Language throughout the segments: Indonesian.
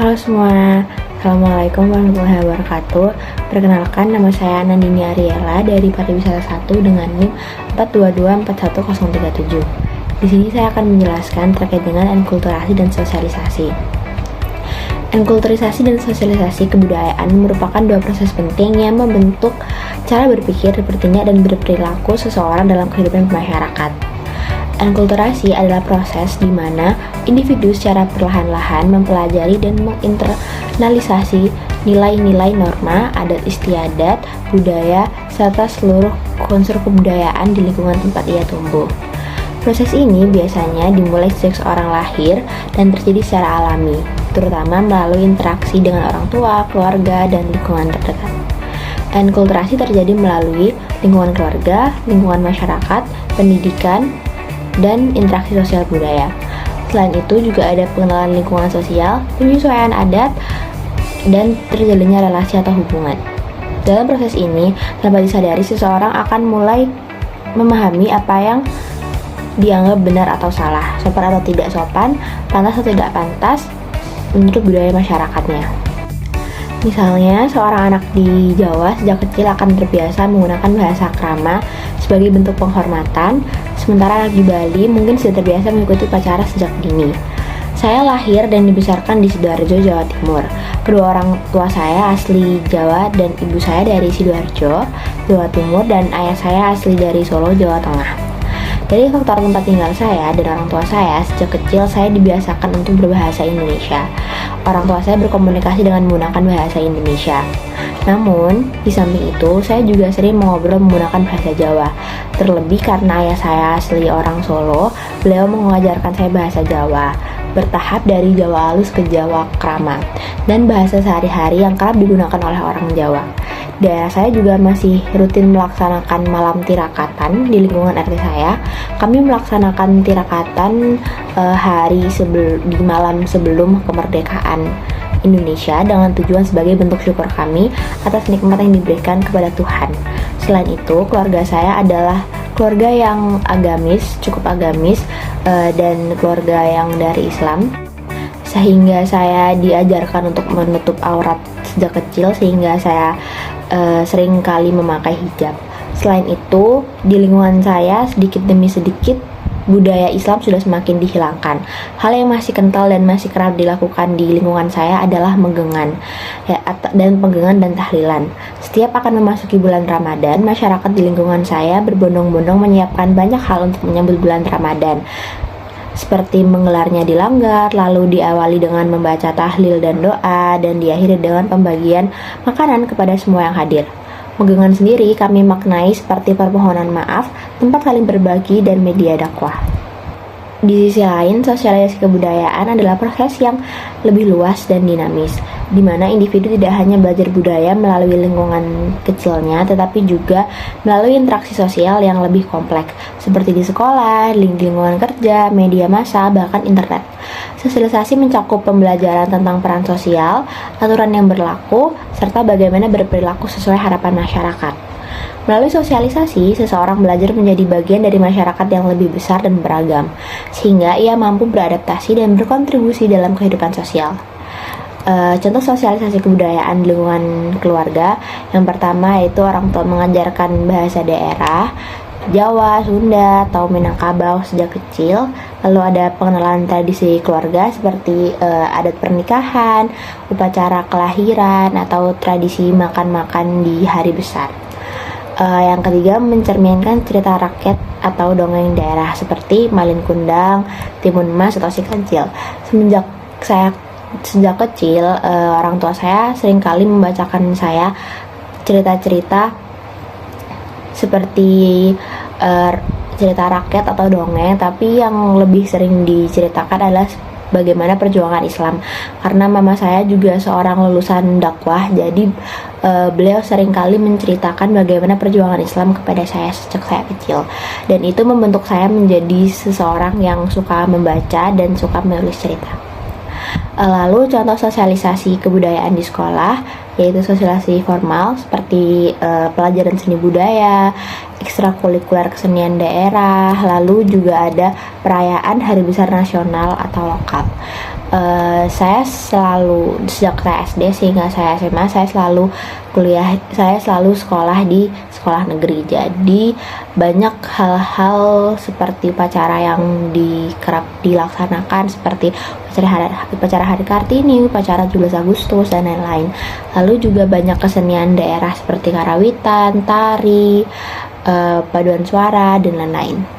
Halo semua, Assalamualaikum warahmatullahi wabarakatuh. Perkenalkan, nama saya Nandini Ariela dari Pariwisata 1 dengan NIM 4224137. Di sini saya akan menjelaskan terkait dengan enkulturasi dan sosialisasi. Enkulturisasi dan sosialisasi kebudayaan merupakan dua proses penting yang membentuk cara berpikir, bertindak, dan berperilaku seseorang dalam kehidupan masyarakat. Enkulturasi adalah proses di mana individu secara perlahan-lahan mempelajari dan menginternalisasi nilai-nilai norma, adat istiadat, budaya, serta seluruh unsur kebudayaan di lingkungan tempat ia tumbuh. Proses ini biasanya dimulai sejak seorang lahir dan terjadi secara alami, terutama melalui interaksi dengan orang tua, keluarga, dan lingkungan terdekat. Enkulturasi terjadi melalui lingkungan keluarga, lingkungan masyarakat, pendidikan, dan interaksi sosial budaya. Selain itu juga ada pengenalan lingkungan sosial, penyesuaian adat, dan terjalinnya relasi atau hubungan. Dalam proses ini, tanpa disadari seseorang akan mulai memahami apa yang dianggap benar atau salah, sopan atau tidak sopan, pantas atau tidak pantas menurut budaya masyarakatnya. Misalnya, seorang anak di Jawa sejak kecil akan terbiasa menggunakan bahasa krama sebagai bentuk penghormatan, sementara anak di Bali mungkin sudah terbiasa mengikuti upacara sejak dini. Saya lahir dan dibesarkan di Sidoarjo, Jawa Timur. Kedua orang tua saya asli Jawa dan ibu saya dari Sidoarjo, Jawa Timur, dan ayah saya asli dari Solo, Jawa Tengah. Dari faktor tempat tinggal saya dan orang tua saya, sejak kecil saya dibiasakan untuk berbahasa Indonesia. Orang tua saya berkomunikasi dengan menggunakan bahasa Indonesia. Namun, di samping itu, saya juga sering mengobrol menggunakan bahasa Jawa. Terlebih karena ayah saya asli orang Solo, beliau mengajarkan saya bahasa Jawa, bertahap dari Jawa halus ke Jawa krama, dan bahasa sehari-hari yang kerap digunakan oleh orang Jawa. Daerah saya juga masih rutin melaksanakan malam tirakatan di lingkungan RT saya. Kami melaksanakan tirakatan di malam sebelum kemerdekaan Indonesia dengan tujuan sebagai bentuk syukur kami atas nikmat yang diberikan kepada Tuhan. Selain itu, keluarga saya adalah keluarga yang cukup agamis, dan keluarga yang dari Islam, sehingga saya diajarkan untuk menutup aurat sejak kecil, sehingga saya sering kali memakai hijab. Selain itu, di lingkungan saya sedikit demi sedikit budaya Islam sudah semakin dihilangkan. Hal yang masih kental dan masih kerap dilakukan di lingkungan saya adalah menggengan, dan penggengan dan tahlilan. Setiap akan memasuki bulan Ramadan, masyarakat di lingkungan saya berbondong-bondong menyiapkan banyak hal untuk menyambut bulan Ramadan, seperti menggelarnya di langgar, lalu diawali dengan membaca tahlil dan doa, dan diakhiri dengan pembagian makanan kepada semua yang hadir. Menggengan sendiri kami maknai seperti permohonan maaf, tempat saling berbagi, dan media dakwah. Di sisi lain, sosialisasi kebudayaan adalah proses yang lebih luas dan dinamis, di mana individu tidak hanya belajar budaya melalui lingkungan kecilnya, tetapi juga melalui interaksi sosial yang lebih kompleks, seperti di sekolah, lingkungan kerja, media massa, bahkan internet. Sosialisasi mencakup pembelajaran tentang peran sosial, aturan yang berlaku, serta bagaimana berperilaku sesuai harapan masyarakat. Melalui sosialisasi, seseorang belajar menjadi bagian dari masyarakat yang lebih besar dan beragam, sehingga ia mampu beradaptasi dan berkontribusi dalam kehidupan sosial. Contoh sosialisasi kebudayaan di lingkungan keluarga, yang pertama yaitu orang tua mengajarkan bahasa daerah, Jawa, Sunda, atau Minangkabau sejak kecil. Lalu ada pengenalan tradisi keluarga seperti adat pernikahan, upacara kelahiran, atau tradisi makan-makan di hari besar. Yang ketiga, mencerminkan cerita rakyat atau dongeng daerah seperti Malin Kundang, Timun Mas, atau Si Kancil. Sejak kecil, orang tua saya seringkali membacakan saya cerita-cerita seperti cerita rakyat atau dongeng, tapi yang lebih sering diceritakan adalah bagaimana perjuangan Islam, karena mama saya juga seorang lulusan dakwah, jadi beliau seringkali menceritakan bagaimana perjuangan Islam kepada saya sejak saya kecil, dan itu membentuk saya menjadi seseorang yang suka membaca dan suka menulis cerita. Lalu contoh sosialisasi kebudayaan di sekolah, yaitu sosialisasi formal seperti pelajaran seni budaya, ekstrakurikuler kesenian daerah, lalu juga ada perayaan hari besar nasional atau lokal. Saya selalu sejak saya SD sehingga saya SMA saya selalu sekolah di sekolah negeri. Jadi banyak hal-hal seperti upacara yang kerap dilaksanakan seperti upacara Hari Kartini, upacara 17 Agustus dan lain-lain. Lalu juga banyak kesenian daerah seperti karawitan, tari, paduan suara dan lain-lain.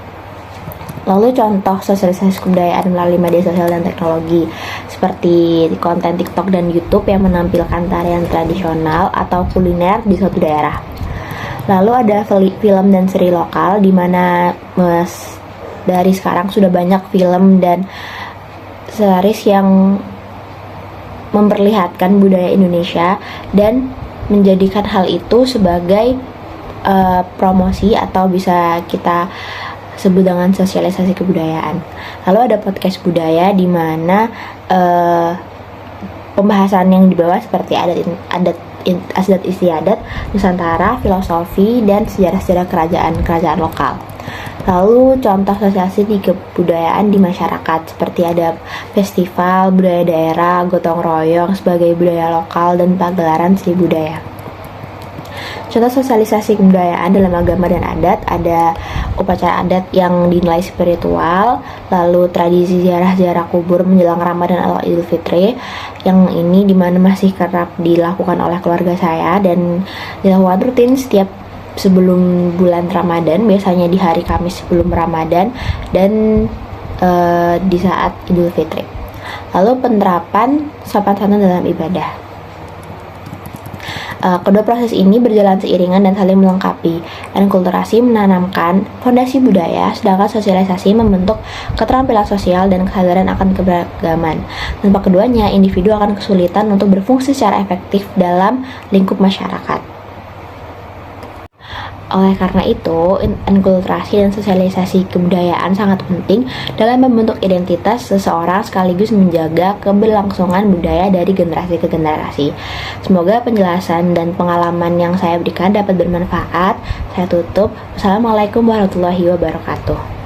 Lalu contoh sosialisasi kebudayaan melalui media sosial dan teknologi seperti konten TikTok dan YouTube yang menampilkan tarian tradisional atau kuliner di suatu daerah. Lalu ada film dan seri lokal di mana dari sekarang sudah banyak film dan series yang memperlihatkan budaya Indonesia dan menjadikan hal itu sebagai promosi atau bisa kita sebut dengan sosialisasi kebudayaan. Lalu ada podcast budaya di mana pembahasan yang dibawa seperti adat istiadat Nusantara, filosofi dan sejarah-sejarah kerajaan lokal. Lalu contoh sosialisasi di kebudayaan di masyarakat seperti ada festival budaya daerah, gotong royong sebagai budaya lokal dan pagelaran seni budaya. Contoh sosialisasi kebudayaan dalam agama dan adat ada upacara adat yang dinilai spiritual, lalu tradisi ziarah-ziarah kubur menjelang Ramadan atau Idul Fitri, yang ini dimana masih kerap dilakukan oleh keluarga saya dan dilakukan rutin setiap sebelum bulan Ramadan, biasanya di hari Kamis sebelum Ramadan dan di saat Idul Fitri. Lalu penerapan sopan santun dalam ibadah. Kedua proses ini berjalan seiringan dan saling melengkapi. Enkulturasi menanamkan fondasi budaya, sedangkan sosialisasi membentuk keterampilan sosial dan kesadaran akan keberagaman. Tanpa keduanya, individu akan kesulitan untuk berfungsi secara efektif dalam lingkup masyarakat. Oleh karena itu, enkulturasi dan sosialisasi kebudayaan sangat penting dalam membentuk identitas seseorang sekaligus menjaga keberlangsungan budaya dari generasi ke generasi. Semoga penjelasan dan pengalaman yang saya berikan dapat bermanfaat. Saya tutup. Wassalamualaikum warahmatullahi wabarakatuh.